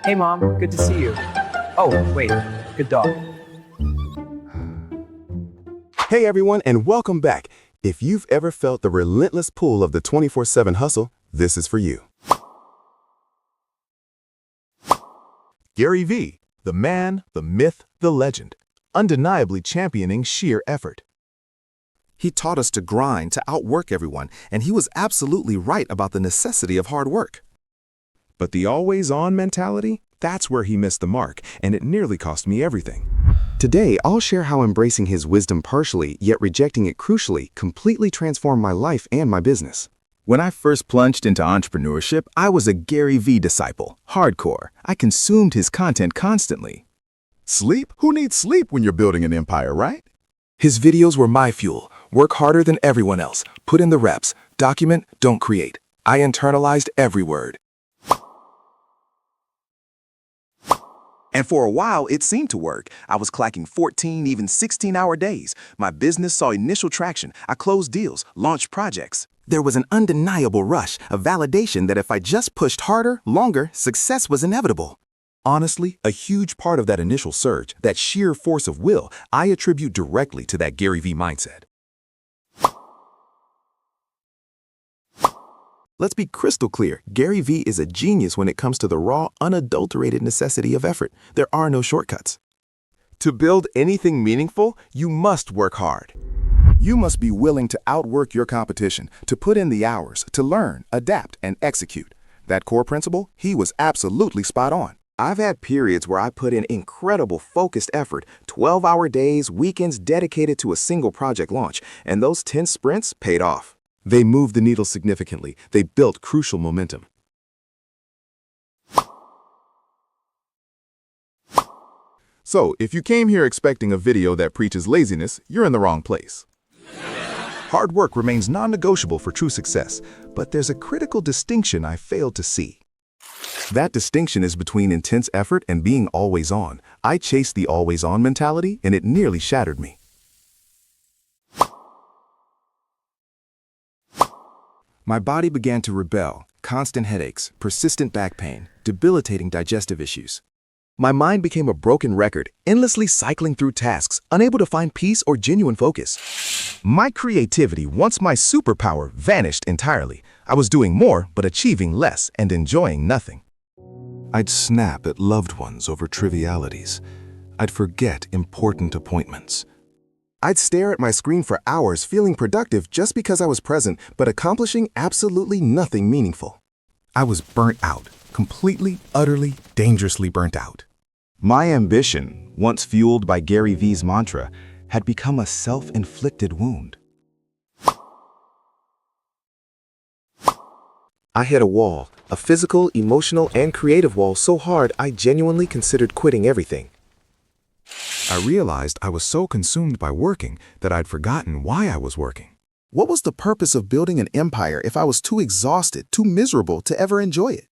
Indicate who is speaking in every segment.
Speaker 1: Hey mom, good to see you. Oh, wait, good dog.
Speaker 2: Hey everyone, and welcome back. If you've ever felt the relentless pull of the 24/7 hustle, this is for you. GaryVee, the man, the myth, the legend, undeniably championing sheer effort.
Speaker 3: He taught us to grind, to outwork everyone, and he was absolutely right about the necessity of hard work.
Speaker 4: But the always-on mentality, that's where he missed the mark, and it nearly cost me everything.
Speaker 3: Today, I'll share how embracing his wisdom partially, yet rejecting it crucially, completely transformed my life and my business.
Speaker 5: When I first plunged into entrepreneurship, I was a GaryVee disciple, hardcore. I consumed his content constantly.
Speaker 2: Sleep? Who needs sleep when you're building an empire, right?
Speaker 3: His videos were my fuel. Work harder than everyone else. Put in the reps. Document, don't create. I internalized every word. And for a while, it seemed to work. I was clacking 14, even 16-hour days. My business saw initial traction. I closed deals, launched projects. There was an undeniable rush, a validation that if I just pushed harder, longer, success was inevitable.
Speaker 4: Honestly, a huge part of that initial surge, that sheer force of will, I attribute directly to that GaryVee mindset.
Speaker 3: Let's be crystal clear. GaryVee is a genius when it comes to the raw, unadulterated necessity of effort. There are no shortcuts.
Speaker 2: To build anything meaningful, you must work hard. You must be willing to outwork your competition, to put in the hours, to learn, adapt, and execute. That core principle, he was absolutely spot on. I've had periods where I put in incredible focused effort, 12-hour days, weekends dedicated to a single project launch, and those 10 sprints paid off. They moved the needle significantly. They built crucial momentum. So, if you came here expecting a video that preaches laziness, you're in the wrong place. Hard work remains non-negotiable for true success, but there's a critical distinction I failed to see. That distinction is between intense effort and being always on. I chased the always on mentality, and it nearly shattered me. My body began to rebel, constant headaches, persistent back pain, debilitating digestive issues. My mind became a broken record, endlessly cycling through tasks, unable to find peace or genuine focus. My creativity, once my superpower, vanished entirely. I was doing more, but achieving less and enjoying nothing. I'd snap at loved ones over trivialities. I'd forget important appointments. I'd stare at my screen for hours, feeling productive just because I was present, but accomplishing absolutely nothing meaningful. I was burnt out, completely, utterly, dangerously burnt out. My ambition, once fueled by GaryVee's mantra, had become a self-inflicted wound. I hit a wall, a physical, emotional, and creative wall so hard I genuinely considered quitting everything. I realized I was so consumed by working that I'd forgotten why I was working. What was the purpose of building an empire if I was too exhausted, too miserable to ever enjoy it?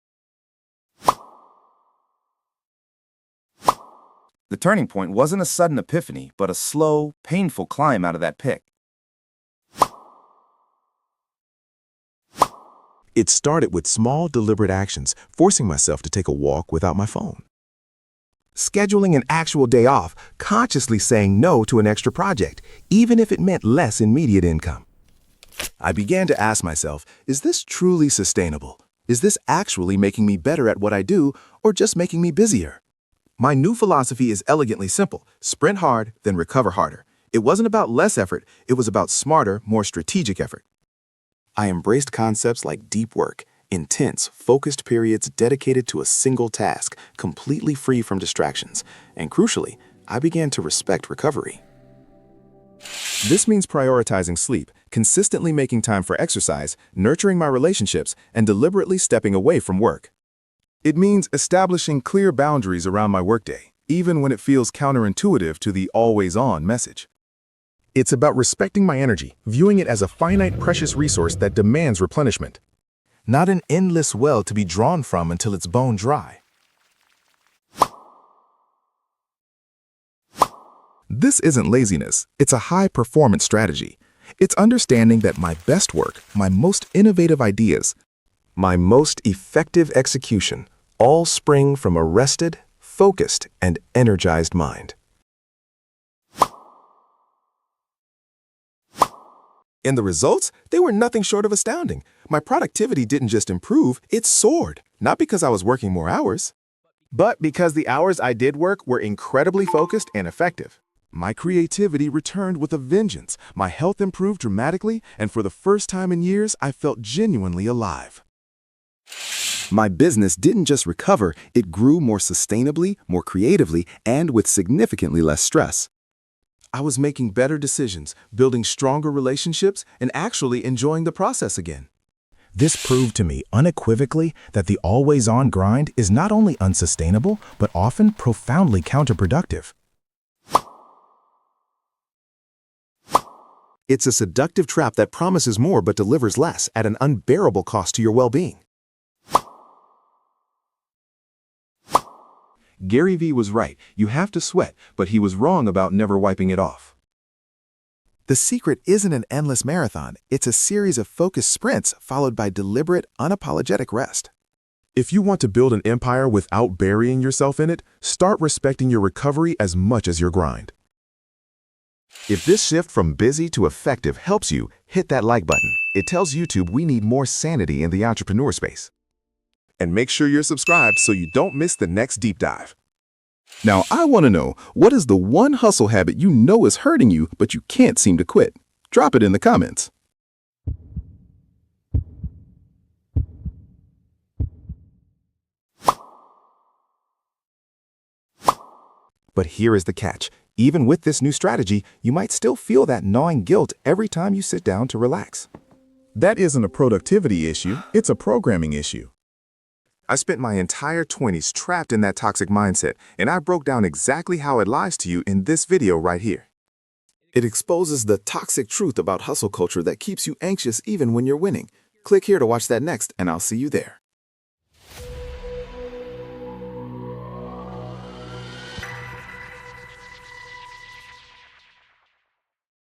Speaker 6: The turning point wasn't a sudden epiphany, but a slow, painful climb out of that pit.
Speaker 2: It started with small, deliberate actions, forcing myself to take a walk without my phone. Scheduling an actual day off, consciously saying no to an extra project, even if it meant less immediate income. I began to ask myself, is this truly sustainable? Is this actually making me better at what I do, or just making me busier? My new philosophy is elegantly simple: sprint hard, then recover harder. It wasn't about less effort, it was about smarter, more strategic effort. I embraced concepts like deep work, intense, focused periods dedicated to a single task, completely free from distractions. And crucially, I began to respect recovery. This means prioritizing sleep, consistently making time for exercise, nurturing my relationships, and deliberately stepping away from work. It means establishing clear boundaries around my workday, even when it feels counterintuitive to the always-on message. It's about respecting my energy, viewing it as a finite, precious resource that demands replenishment, not an endless well to be drawn from until it's bone dry. This isn't laziness, it's a high-performance strategy. It's understanding that my best work, my most innovative ideas, my most effective execution all spring from a rested, focused, and energized mind.
Speaker 3: And the results? They were nothing short of astounding. My productivity didn't just improve, it soared. Not because I was working more hours,
Speaker 5: But because the hours I did work were incredibly focused and effective.
Speaker 3: my creativity returned with a vengeance. My health improved dramatically, and for the first time in years, I felt genuinely alive. My business didn't just recover, it grew more sustainably, more creatively, and with significantly less stress. I was making better decisions, building stronger relationships, and actually enjoying the process again.
Speaker 5: This proved to me unequivocally that the always-on grind is not only unsustainable, but often profoundly counterproductive.
Speaker 3: It's a seductive trap that promises more but delivers less at an unbearable cost to your well-being. GaryVee was right. You have to sweat, but he was wrong about never wiping it off.
Speaker 7: The secret isn't an endless marathon. It's a series of focused sprints followed by deliberate, unapologetic rest.
Speaker 3: If you want to build an empire without burying yourself in it, start respecting your recovery as much as your grind. If this shift from busy to effective helps you, hit that like button. It tells YouTube we need more sanity in the entrepreneur space. And make sure you're subscribed so you don't miss the next deep dive.
Speaker 2: Now, I want to know, what is the one hustle habit you know is hurting you, but you can't seem to quit? Drop it in the comments.
Speaker 3: But here is the catch. Even with this new strategy, you might still feel that gnawing guilt every time you sit down to relax.
Speaker 4: That isn't a productivity issue, it's a programming issue.
Speaker 3: I spent my entire 20s trapped in that toxic mindset, and I broke down exactly how it lies to you in this video right here. It exposes the toxic truth about hustle culture that keeps you anxious even when you're winning. Click here to watch that next, and I'll see you there.